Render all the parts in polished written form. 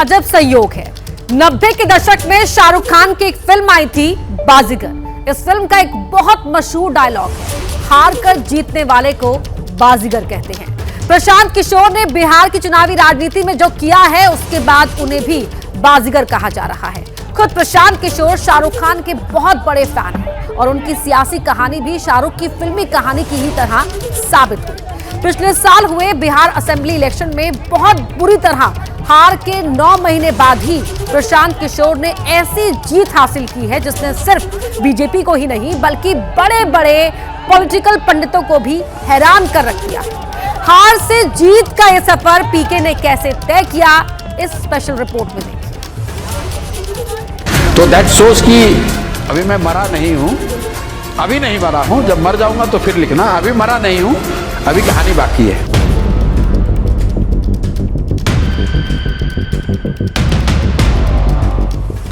अजब संयोग है। 90 के दशक में शाहरुख खान की एक फिल्म आई थी बाजीगर। इस फिल्म का एक बहुत मशहूर डायलॉग है, हार कर जीतने वाले को बाजीगर कहते हैं। प्रशांत किशोर ने बिहार की चुनावी राजनीति में जो किया है उसके बाद उन्हें भी बाजीगर कहा जा रहा है। खुद प्रशांत किशोर शाहरुख खान के बहुत बड़े फैन हैं और उनकी सियासी कहानी भी शाहरुख की फिल्मी कहानी की ही तरह साबित हुई। पिछले साल हुए बिहार असेंबली इलेक्शन में बहुत बुरी तरह हार के 9 महीने बाद ही प्रशांत किशोर ने ऐसी जीत हासिल की है जिसने सिर्फ बीजेपी को ही नहीं बल्कि बड़े बड़े पॉलिटिकल पंडितों को भी हैरान कर रख दिया। हार से जीत का यह सफर पीके ने कैसे तय किया, इस स्पेशल रिपोर्ट में देखिए। तो दैट शोज कि अभी मैं मरा नहीं हूं, अभी नहीं मरा हूं, जब मर जाऊंगा तो फिर लिखना। अभी मरा नहीं हूं, अभी कहानी बाकी है।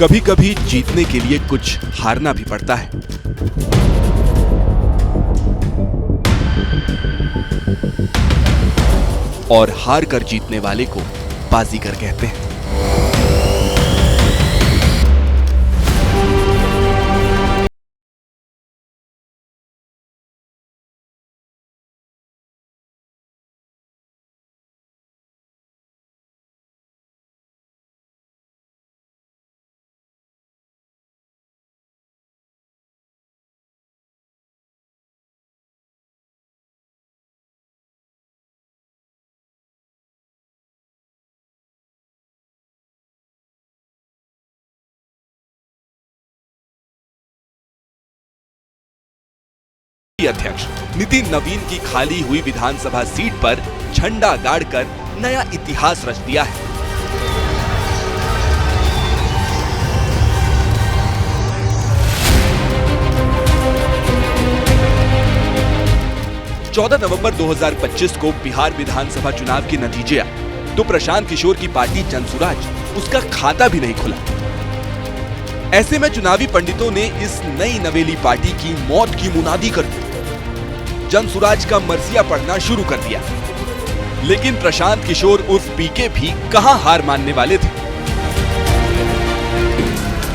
कभी कभी जीतने के लिए कुछ हारना भी पड़ता है। और हार कर जीतने वाले को बाजीगर कहते हैं। अध्यक्ष नितिन नवीन की खाली हुई विधानसभा सीट पर झंडा गाड़कर नया इतिहास रच दिया है। नवंबर 2025 को बिहार विधानसभा चुनाव के नतीजे आए तो प्रशांत किशोर की पार्टी जनसुराज उसका खाता भी नहीं खुला। ऐसे में चुनावी पंडितों ने इस नई नवेली पार्टी की मौत की मुनादी कर दी। जनसुराज का मर्सिया पढ़ना शुरू कर दिया। लेकिन प्रशांत किशोर उर्फ पीके भी कहां हार मानने वाले थे।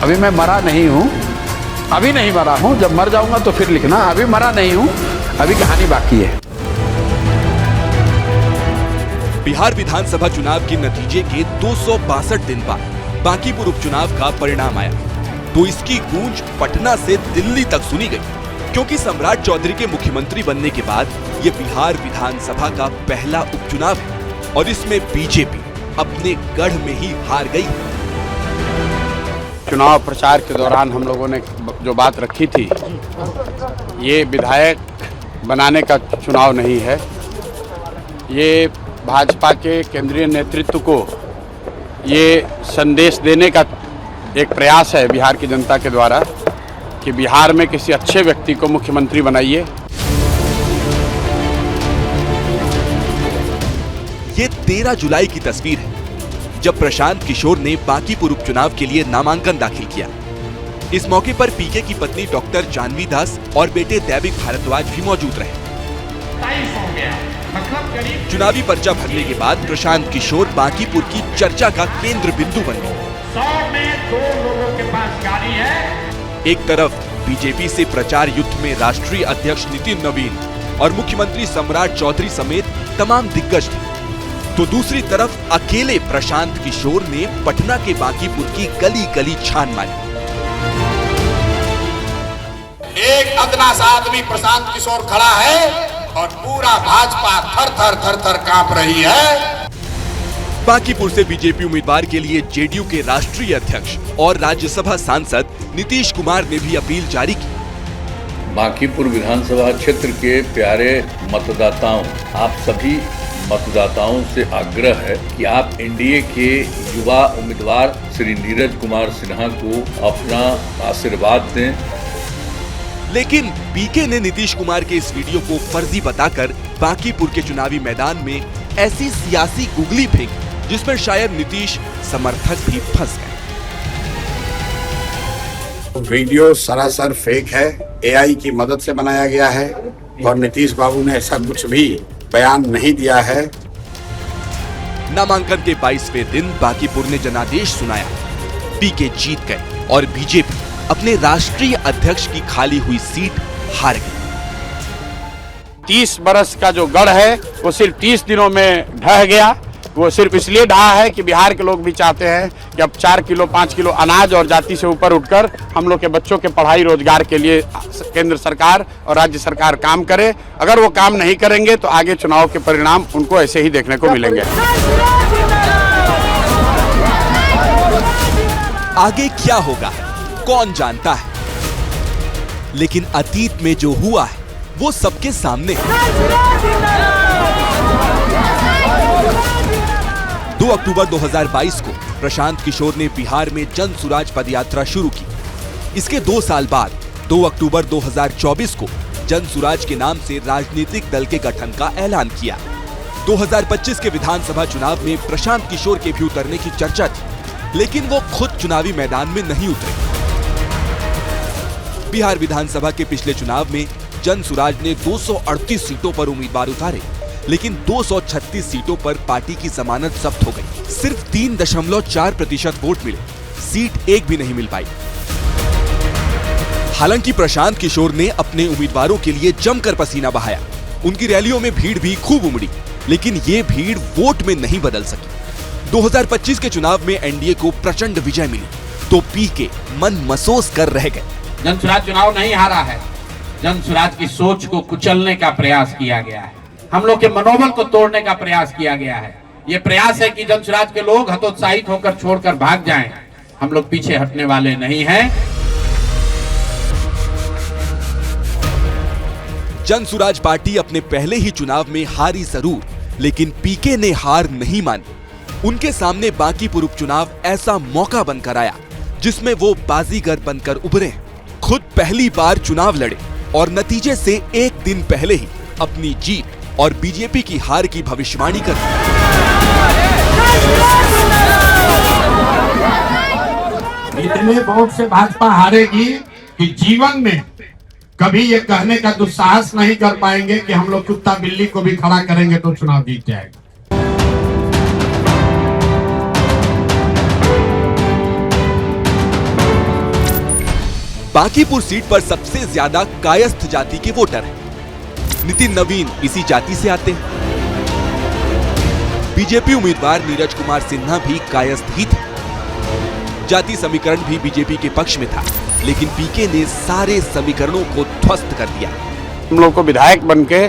अभी मैं मरा नहीं हूं, अभी नहीं मरा हूं, जब मर जाऊंगा तो फिर लिखना। अभी मरा नहीं हूं, अभी कहानी बाकी है। बिहार विधानसभा चुनाव के नतीजे के 262 दिन बाद बांकीपुर उपचुनाव का परिणाम आया तो इसकी गूंज पटना से दिल्ली तक सुनी गई, क्योंकि सम्राट चौधरी के मुख्यमंत्री बनने के बाद ये बिहार विधानसभा का पहला उपचुनाव है और इसमें बीजेपी अपने गढ़ में ही हार गई। चुनाव प्रचार के दौरान हम लोगों ने जो बात रखी थी, ये विधायक बनाने का चुनाव नहीं है, ये भाजपा के केंद्रीय नेतृत्व को ये संदेश देने का एक प्रयास है बिहार की जनता के द्वारा कि बिहार में किसी अच्छे व्यक्ति को मुख्यमंत्री बनाइए। ये 13 जुलाई की तस्वीर है जब प्रशांत किशोर ने बांकीपुर उपचुनाव के लिए नामांकन दाखिल किया। इस मौके पर पीके की पत्नी डॉक्टर जानवी दास और बेटे दैविक भारद्वाज भी मौजूद रहे। चुनावी पर्चा भरने के बाद प्रशांत किशोर बांकीपुर की चर्चा का केंद्र बिंदु बन गए। 100 में 2 लोगों के पास गाड़ी है। एक तरफ बीजेपी से प्रचार युद्ध में राष्ट्रीय अध्यक्ष नितिन नवीन और मुख्यमंत्री सम्राट चौधरी समेत तमाम दिग्गज थे, तो दूसरी तरफ अकेले प्रशांत किशोर ने पटना के बांकीपुर की गली गली छान मारी। एक अदना सा आदमी प्रशांत किशोर खड़ा है और पूरा भाजपा थर थर कांप रही है। बांकीपुर से बीजेपी उम्मीदवार के लिए जेडीयू के राष्ट्रीय अध्यक्ष और राज्यसभा सांसद नीतीश कुमार ने भी अपील जारी की। बांकीपुर विधानसभा क्षेत्र के प्यारे मतदाताओं, आप सभी मतदाताओं से आग्रह है कि आप एनडीए के युवा उम्मीदवार श्री नीरज कुमार सिन्हा को अपना आशीर्वाद दें। लेकिन पीके ने नीतीश कुमार के इस वीडियो को फर्जी बताकर बांकीपुर के चुनावी मैदान में ऐसी सियासी गुगली फेंकी जिसमें शायद नीतीश समर्थक भी फंस गए। वीडियो सरासर फेक है, एआई की मदद से बनाया गया है और नीतीश बाबू ने ऐसा कुछ भी बयान नहीं दिया है। नामांकन के 22वें दिन बांकीपुर ने जनादेश सुनाया। पीके जीत गए और बीजेपी अपने राष्ट्रीय अध्यक्ष की खाली हुई सीट हार गई। 30 बरस का जो गढ़ है वो सिर्फ 30 दिनों में ढह गया। वो सिर्फ इसलिए ढहा है कि बिहार के लोग भी चाहते हैं कि अब 4 किलो 5 किलो अनाज और जाति से ऊपर उठकर हम लोग के बच्चों के पढ़ाई रोजगार के लिए केंद्र सरकार और राज्य सरकार काम करे। अगर वो काम नहीं करेंगे तो आगे चुनाव के परिणाम उनको ऐसे ही देखने को मिलेंगे। आगे क्या होगा कौन जानता है, लेकिन अतीत में जो हुआ है वो सबके सामने है। 2 अक्टूबर 2022 को प्रशांत किशोर ने बिहार में जन सुराज पदयात्रा शुरू की। इसके 2 साल बाद 2 अक्टूबर 2024 को जन सुराज के नाम से राजनीतिक दल के गठन का ऐलान किया। 2025 के विधानसभा चुनाव में प्रशांत किशोर के भी उतरने की चर्चा थी, लेकिन वो खुद चुनावी मैदान में नहीं उतरे। बिहार विधानसभा के पिछले चुनाव में जन सुराज ने 238 सीटों पर उम्मीदवार उतारे, लेकिन 236 सीटों पर पार्टी की जमानत जब्त हो गई। सिर्फ 3.4% वोट मिले, सीट एक भी नहीं मिल पाई। हालांकि प्रशांत किशोर ने अपने उम्मीदवारों के लिए जमकर पसीना बहाया। उनकी रैलियों में भीड़ भी खूब उमड़ी, लेकिन ये भीड़ वोट में नहीं बदल सकी। 2025 के चुनाव में एनडीए को प्रचंड विजय मिली, तो पीके मन मसोस कर रह गए। जन सुराज चुनाव नहीं हारा है, जन सुराज की सोच को कुचलने का प्रयास किया गया है, हम लोग के मनोबल को तोड़ने का प्रयास किया गया है। ये प्रयास है कि जन सुराज के लोग हतोत्साहित होकर छोड़कर भाग जाएं। हम लोग पीछे हटने वाले नहीं हैं। जन सुराज पार्टी अपने पहले ही चुनाव में हारी जरूर, लेकिन पीके ने हार नहीं मानी। उनके सामने बांकीपुर उपचुनाव ऐसा मौका बनकर आया जिसमें वो बाजीगर बनकर उभरे। खुद पहली बार चुनाव लड़े और नतीजे से एक दिन पहले ही अपनी जीत और बीजेपी की हार की भविष्यवाणी कर दी। इतने वोट से भाजपा हारेगी कि जीवन में कभी ये कहने का दुस्साहस नहीं कर पाएंगे कि हम लोग कुत्ता बिल्ली को भी खड़ा करेंगे तो चुनाव जीत जाएगा। बांकीपुर सीट पर सबसे ज्यादा कायस्थ जाति के वोटर हैं। नितिन नवीन इसी जाति से आते हैं। बीजेपी उम्मीदवार नीरज कुमार सिन्हा भी कायस्थ ही थे। जाति समीकरण भी बीजेपी के पक्ष में था, लेकिन पीके ने सारे समीकरणों को ध्वस्त कर दिया। हम लोग को विधायक बनके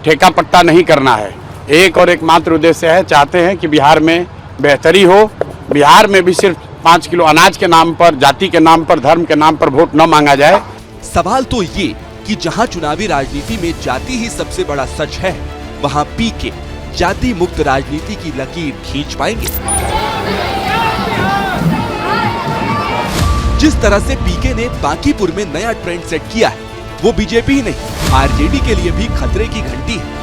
ठेका पट्टा नहीं करना है। एक और एक मात्र उद्देश्य है, चाहते हैं कि बिहार में बेहतरी हो। बिहार में भी सिर्फ 5 किलो अनाज के नाम पर, जाति के नाम पर, धर्म के नाम पर वोट न मांगा जाए। सवाल तो ये कि जहां चुनावी राजनीति में जाति ही सबसे बड़ा सच है, वहां पीके जाति मुक्त राजनीति की लकीर खींच पाएंगे। जिस तरह से पीके ने बांकीपुर में नया ट्रेंड सेट किया है, वो बीजेपी ही नहीं, आरजेडी के लिए भी खतरे की घंटी है।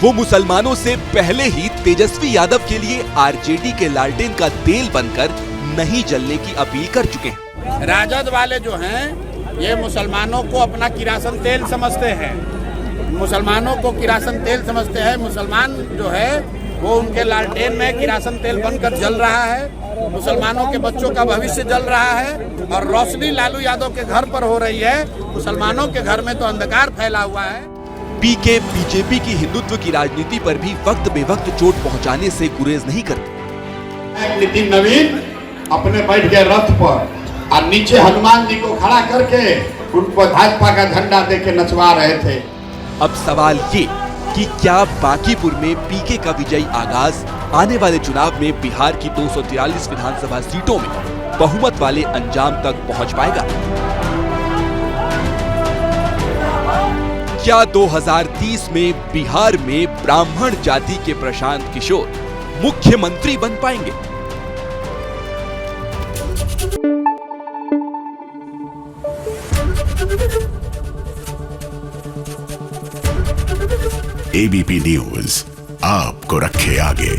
वो मुसलमानों से पहले ही तेजस्वी यादव के लिए आरजेडी के लालटेन का तेल बनकर नहीं जलने की अपील कर चुके हैं। राजद वाले जो हैं ये मुसलमानों को अपना किरासन तेल समझते हैं, मुसलमानों को किरासन तेल समझते हैं। मुसलमान जो है वो उनके लालटेन में किरासन तेल बनकर जल रहा है। मुसलमानों के बच्चों का भविष्य जल रहा है और रोशनी लालू यादव के घर पर हो रही है। मुसलमानों के घर में तो अंधकार फैला हुआ है। पीके बीजेपी की हिंदुत्व की राजनीति पर भी वक्त बेवक्त चोट पहुंचाने से गुरेज नहीं करते। नितिन नवीन अपने बैठ गए रथ पर और नीचे हनुमान जी को खड़ा करके उनको भाजपा का झंडा देके नचवा रहे थे। अब सवाल ये कि क्या बांकीपुर में पीके का विजयी आगाज आने वाले चुनाव में बिहार की 243 विधानसभा सीटों में बहुमत वाले अंजाम तक पहुंच पाएगा? क्या 2030 में बिहार में ब्राह्मण जाति के प्रशांत किशोर मुख्यमंत्री बन पाएंगे? एबीपी न्यूज आपको रखे आगे।